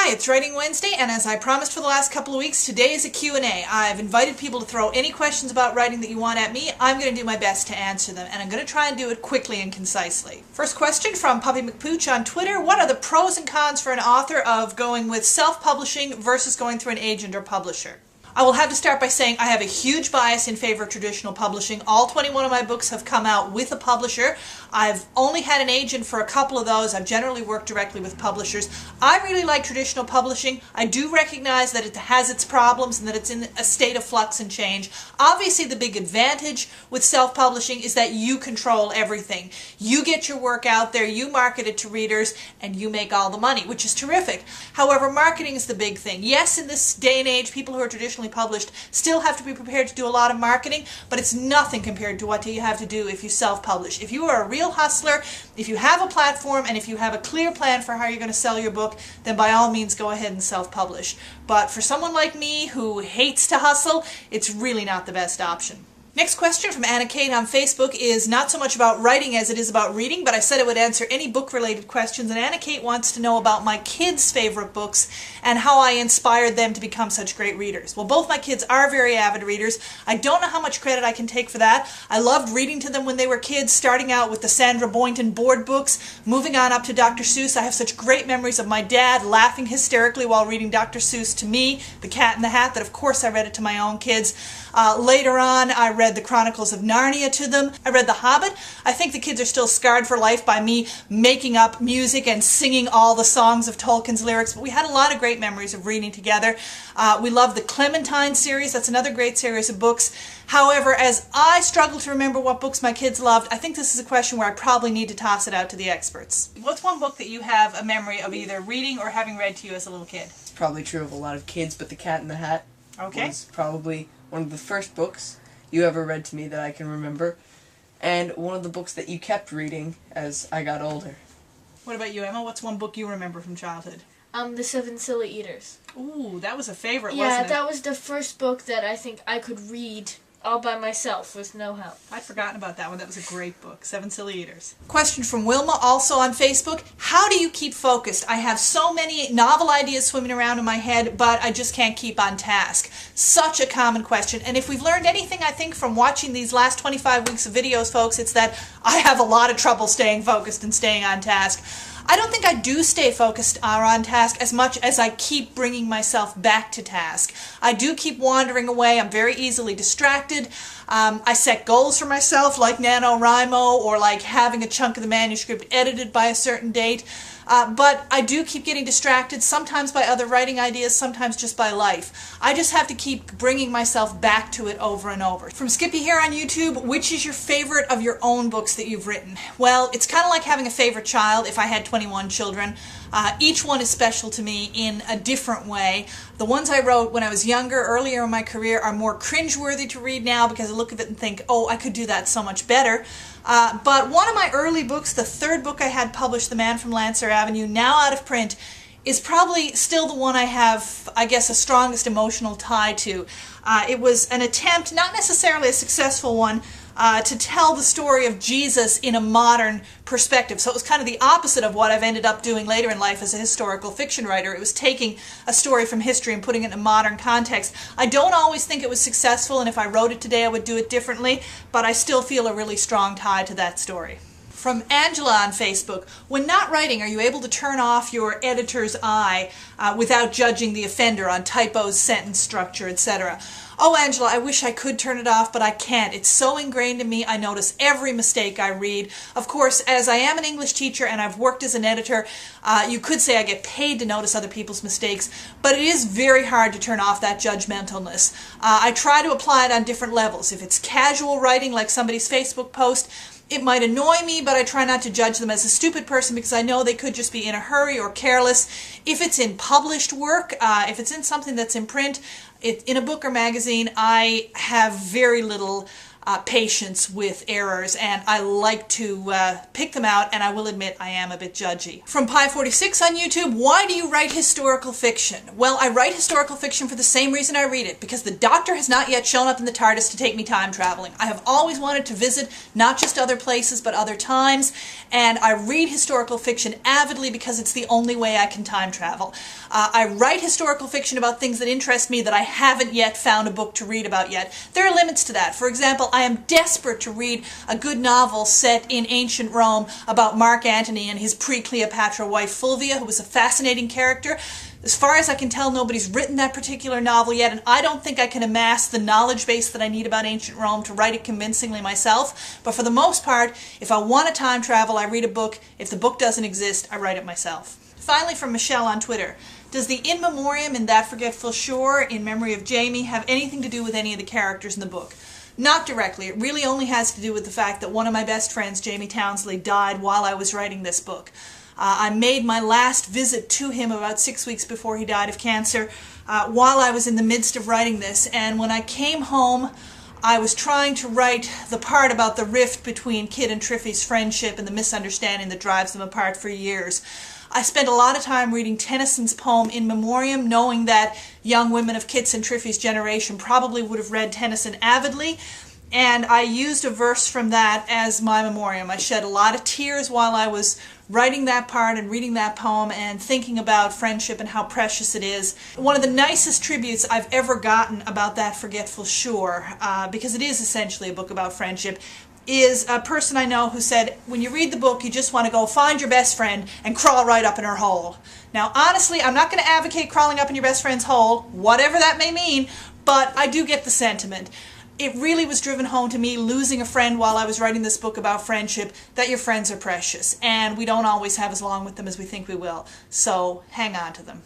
Hi, it's Writing Wednesday, and as I promised for the last couple of weeks, today is a Q&A. I've invited people to throw any questions about writing that you want at me. I'm going to do my best to answer them, and I'm going to try and do it quickly and concisely. First question from Puppy McPooch on Twitter. What are the pros and cons for an author of going with self-publishing versus going through an agent or publisher? I will have to start by saying I have a huge bias in favor of traditional publishing. All 21 of my books have come out with a publisher. I've only had an agent for a couple of those. I've generally worked directly with publishers. I really like traditional publishing. I do recognize that it has its problems and that it's in a state of flux and change. Obviously, the big advantage with self-publishing is that you control everything. You get your work out there, you market it to readers, and you make all the money, which is terrific. However, marketing is the big thing. Yes, in this day and age, people who are traditionally published still have to be prepared to do a lot of marketing, but it's nothing compared to what you have to do if you self-publish. If you are a real hustler, if you have a platform, and if you have a clear plan for how you're going to sell your book, then by all means go ahead and self-publish. But for someone like me who hates to hustle, it's really not the best option. Next question from Anna Kate on Facebook is not so much about writing as it is about reading, but I said I would answer any book-related questions, and Anna Kate wants to know about my kids' favorite books and how I inspired them to become such great readers. Well, both my kids are very avid readers. I don't know how much credit I can take for that. I loved reading to them when they were kids, starting out with the Sandra Boynton board books, moving on up to Dr. Seuss. I have such great memories of my dad laughing hysterically while reading Dr. Seuss to me, The Cat in the Hat, that of course I read it to my own kids. Later on, I read the Chronicles of Narnia to them. I read The Hobbit. I think the kids are still scarred for life by me making up music and singing all the songs of Tolkien's lyrics, but we had a lot of great memories of reading together. We love the Clementine series. That's another great series of books. However, as I struggle to remember what books my kids loved, I think this is a question where I probably need to toss it out to the experts. What's one book that you have a memory of either reading or having read to you as a little kid? It's probably true of a lot of kids, but The Cat in the Hat was probably one of the first books you ever read to me that I can remember, and one of the books that you kept reading as I got older. What about you, Emma? What's one book you remember from childhood? The Seven Silly Eaters. Ooh, that was a favorite, wasn't it? Yeah, that was the first book that I think I could read all by myself with no help. I'd forgotten about that one. That was a great book, Seven Silly Eaters. Question from Wilma, also on Facebook. How do you keep focused? I have so many novel ideas swimming around in my head, but I just can't keep on task. Such a common question. And if we've learned anything, I think, from watching these last 25 weeks of videos, folks, it's that I have a lot of trouble staying focused and staying on task. I don't think I do stay focused or on task as much as I keep bringing myself back to task. I do keep wandering away. I'm very easily distracted. I set goals for myself like NaNoWriMo or like having a chunk of the manuscript edited by a certain date. But I do keep getting distracted, sometimes by other writing ideas, sometimes just by life. I just have to keep bringing myself back to it over and over. From Skippy here on YouTube, which is your favorite of your own books that you've written? Well, it's kind of like having a favorite child if I had 21 children. Each one is special to me in a different way. The ones I wrote when I was younger, earlier in my career, are more cringeworthy to read now because I look at it and think, oh, I could do that so much better. But one of my early books, the third book I had published, The Man from Lancer Avenue, now out of print, is probably still the one I have, I guess, the strongest emotional tie to. It was an attempt, not necessarily a successful one, to tell the story of Jesus in a modern perspective. So it was kind of the opposite of what I've ended up doing later in life as a historical fiction writer. It was taking a story from history and putting it in a modern context. I don't always think it was successful, and if I wrote it today I would do it differently, but I still feel a really strong tie to that story. From Angela on Facebook, when not writing, are you able to turn off your editor's eye without judging the offender on typos, sentence structure, etc.? Oh, Angela, I wish I could turn it off, but I can't. It's so ingrained in me, I notice every mistake I read. Of course, as I am an English teacher and I've worked as an editor, you could say I get paid to notice other people's mistakes, but it is very hard to turn off that judgmentalness. I try to apply it on different levels. If it's casual writing, like somebody's Facebook post, it might annoy me, but I try not to judge them as a stupid person because I know they could just be in a hurry or careless. If it's in published work, if it's in something that's in print, in a book or magazine, I have very little patience with errors, and I like to pick them out, and I will admit I am a bit judgy. From Pie46 on YouTube, why do you write historical fiction? Well, I write historical fiction for the same reason I read it, because the Doctor has not yet shown up in the TARDIS to take me time traveling. I have always wanted to visit not just other places, but other times, and I read historical fiction avidly because it's the only way I can time travel. I write historical fiction about things that interest me that I haven't yet found a book to read about yet. There are limits to that. For example, I am desperate to read a good novel set in ancient Rome about Mark Antony and his pre-Cleopatra wife Fulvia, who was a fascinating character. As far as I can tell, nobody's written that particular novel yet, and I don't think I can amass the knowledge base that I need about ancient Rome to write it convincingly myself. But for the most part, if I want to time travel, I read a book. If the book doesn't exist, I write it myself. Finally, from Michelle on Twitter. Does the In Memoriam in That Forgetful Shore, In Memory of Jamie, have anything to do with any of the characters in the book? Not directly. It really only has to do with the fact that one of my best friends, Jamie Townsley, died while I was writing this book. I made my last visit to him about 6 weeks before he died of cancer while I was in the midst of writing this, and when I came home, I was trying to write the part about the rift between Kit and Triffy's friendship and the misunderstanding that drives them apart for years. I spent a lot of time reading Tennyson's poem In Memoriam, knowing that young women of Kit's and Triffy's generation probably would have read Tennyson avidly, and I used a verse from that as my memoriam. I shed a lot of tears while I was writing that part and reading that poem and thinking about friendship and how precious it is. One of the nicest tributes I've ever gotten about That Forgetful Shore, because it is essentially a book about friendship, is a person I know who said, when you read the book, you just want to go find your best friend and crawl right up in her hole. Now, honestly, I'm not going to advocate crawling up in your best friend's hole, whatever that may mean, but I do get the sentiment. It really was driven home to me, losing a friend while I was writing this book about friendship, that your friends are precious, and we don't always have as long with them as we think we will. So, hang on to them.